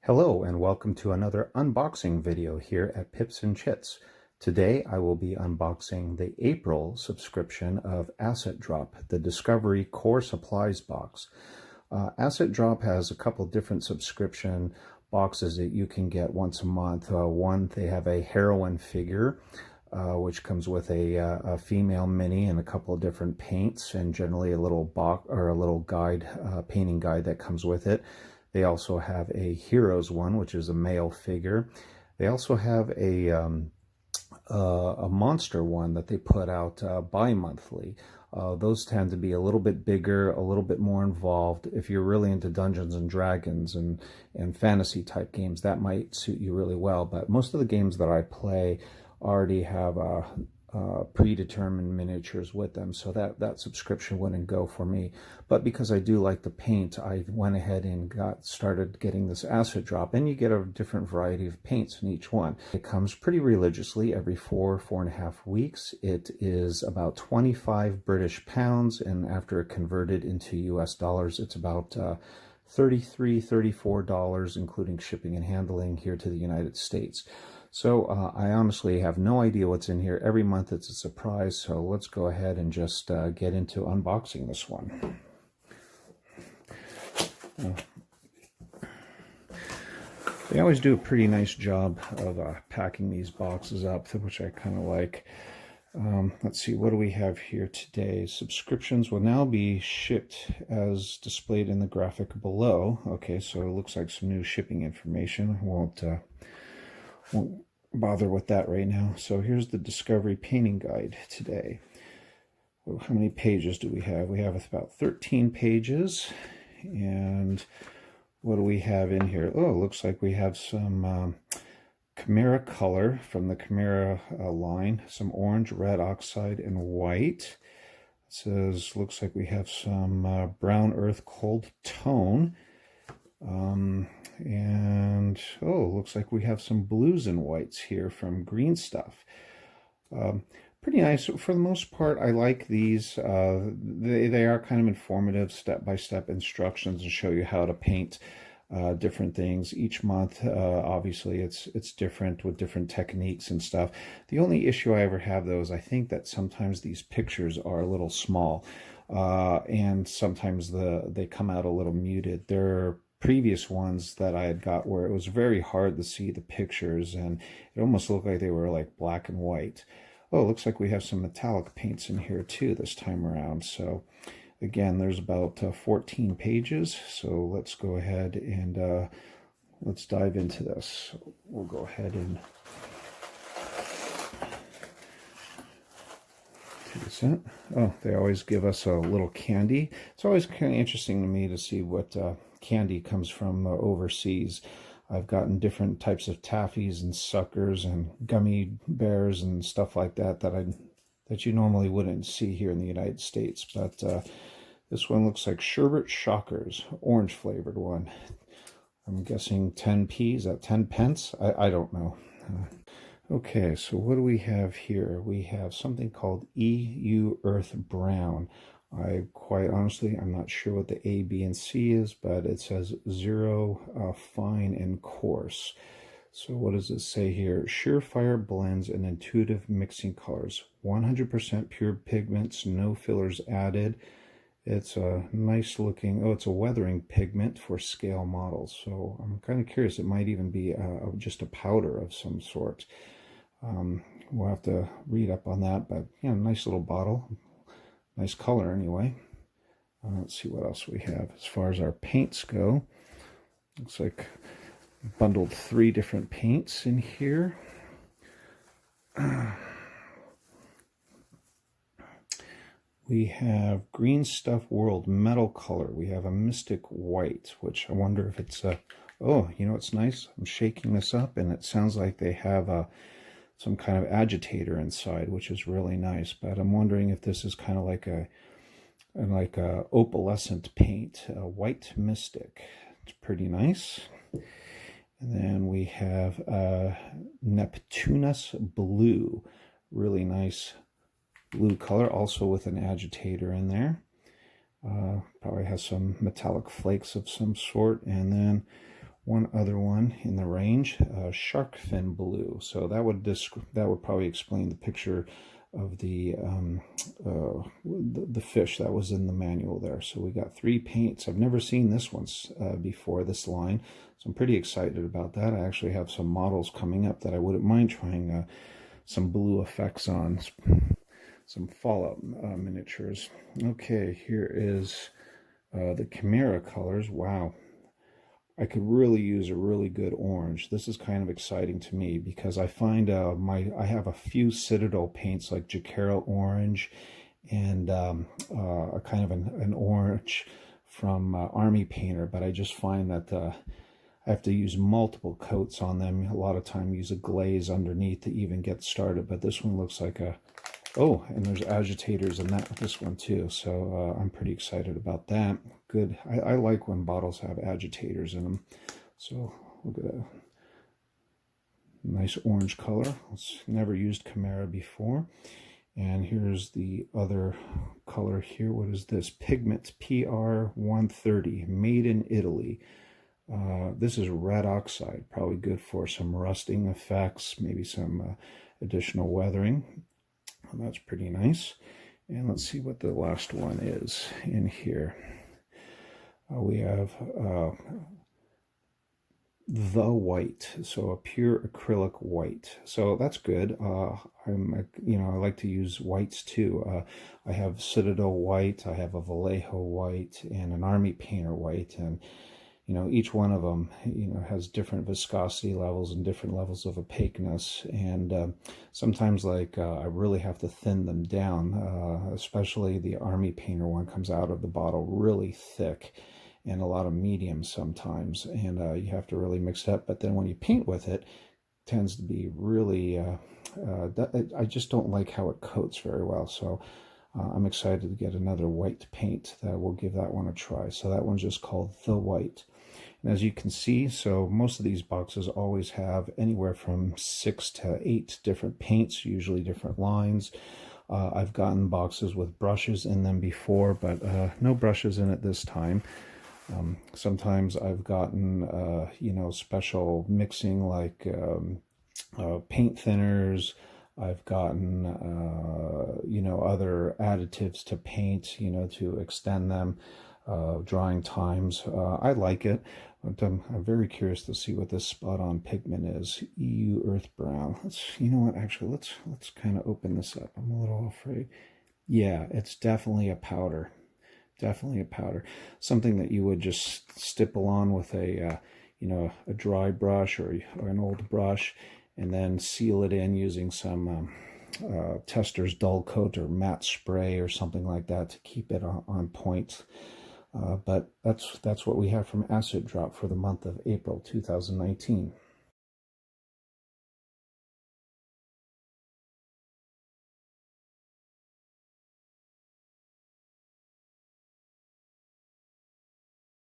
Hello and welcome to another unboxing video here at Pips-N-Chits. Today I will be unboxing the April subscription of Asset Drop, the Discovery Core Supplies box. Asset Drop has a couple different subscription boxes that you can get once a month. One, they have a heroine figure, which comes with a female mini and a couple of different paints, and generally a little box or a little guide, painting guide that comes with it. They also have a Heroes one, which is a male figure. They also have a monster one that they put out bi-monthly. Those tend to be a little bit bigger, a little bit more involved. If you're really into Dungeons and Dragons and fantasy type games, that might suit you really well. But most of the games that I play already have predetermined miniatures with them, so that subscription wouldn't go for me. But because I do like the paint, I went ahead and started getting this Asset Drop, and you get a different variety of paints in each one. It comes pretty religiously every 4.5 weeks. It is about 25 British pounds, and after converted into US dollars, it's about $33, $34, including shipping and handling here to the United States. So I honestly have no idea what's in here. Every month it's a surprise, so let's go ahead and just get into unboxing this one. They always do a pretty nice job of packing these boxes up, which I kind of like. Let's see, what do we have here today? Subscriptions will now be shipped as displayed in the graphic below. Okay, so it looks like some new shipping information. I won't bother with that right now. So here's the Discovery Painting Guide today. Well, how many pages do we have? We have about 13 pages. And what do we have in here? Oh, it looks like we have some Chimera color from the Chimera line, some orange, red oxide, and white. It says, looks like we have some brown earth cold tone. And oh, looks like we have some blues and whites here from Green Stuff. Pretty nice for the most part. I like these. They are kind of informative, step-by-step instructions and show you how to paint different things each month. Obviously it's different with different techniques and stuff. The only issue I ever have though is I think that sometimes these pictures are a little small, and sometimes they come out a little muted. They're previous ones that I had got where it was very hard to see the pictures and it almost looked like they were like black and white. Oh, it looks like we have some metallic paints in here too this time around. So again, there's about 14 pages. So let's go ahead and let's dive into this. We'll go ahead and oh, they always give us a little candy. It's always kind of interesting to me to see what candy comes from overseas. I've gotten different types of taffies and suckers and gummy bears and stuff like that that you normally wouldn't see here in the United States. But this one looks like Sherbet Shockers, orange flavored one. I'm guessing 10p. Is that 10 pence? I don't know. Okay, so what do we have here? We have something called EU Earth Brown. Quite honestly, I'm not sure what the A, B, and C is, but it says zero, fine, and coarse. So what does it say here? Surefire blends and intuitive mixing colors. 100% pure pigments, no fillers added. It's a nice looking, oh, it's a weathering pigment for scale models. So I'm kind of curious, it might even be just a powder of some sort. We'll have to read up on that, but yeah, nice little bottle. Nice color anyway. Let's see what else we have as far as our paints go. Looks like bundled 3 different paints in here. We have Green Stuff World Metal Color. We have a Mystic White, which I wonder if it's a... Oh, you know what's nice? I'm shaking this up and it sounds like they have some kind of agitator inside, which is really nice. But I'm wondering if this is kind of like a opalescent paint, a white mystic. It's pretty nice. And then we have Neptunus Blue, really nice blue color, also with an agitator in there. Probably has some metallic flakes of some sort. And then one other one in the range, shark fin blue. So that would probably explain the picture of the fish that was in the manual there. So we got 3 paints. I've never seen this one before, this line, so I'm pretty excited about that. I actually have some models coming up that I wouldn't mind trying some blue effects on, some Fallout miniatures. Okay, here is the Chimera colors. Wow, I could really use a really good orange. This is kind of exciting to me because I find I have a few Citadel paints like Jacaro orange and a kind of an orange from Army Painter, but I just find that I have to use multiple coats on them. A lot of time use a glaze underneath to even get started, but this one looks like a, oh, and there's agitators in this one too, so I'm pretty excited about that. Good. I like when bottles have agitators in them. So look at that nice orange color. It's never used Chimera before. And here's the other color here. What is this? Pigments PR130, made in Italy. This is red oxide, probably good for some rusting effects, maybe some additional weathering. That's pretty nice. And let's see what the last one is in here. We have the white, so a pure acrylic white. So that's good. I like to use whites too. I have Citadel white, I have a Vallejo white, and an Army Painter white, and each one of them, has different viscosity levels and different levels of opaqueness. And sometimes, I really have to thin them down, especially the Army Painter one comes out of the bottle really thick and a lot of medium sometimes. And you have to really mix it up. But then when you paint with it, tends to be really, I just don't like how it coats very well. So I'm excited to get another white paint that will give that one a try. So that one's just called The White. And as you can see, so most of these boxes always have anywhere from 6 to 8 different paints, usually different lines. I've gotten boxes with brushes in them before, but no brushes in it this time. Sometimes I've gotten, special mixing like paint thinners. I've gotten, other additives to paint, to extend them, drying times. I like it, but I'm very curious to see what this spot-on pigment is. EU Earth Brown. Actually, let's kind of open this up. I'm a little afraid. Yeah, it's definitely a powder. Definitely a powder. Something that you would just stipple on with a dry brush or an old brush, and then seal it in using some Tester's dull coat or matte spray or something like that to keep it on point. But that's what we have from Acid Drop for the month of April 2019.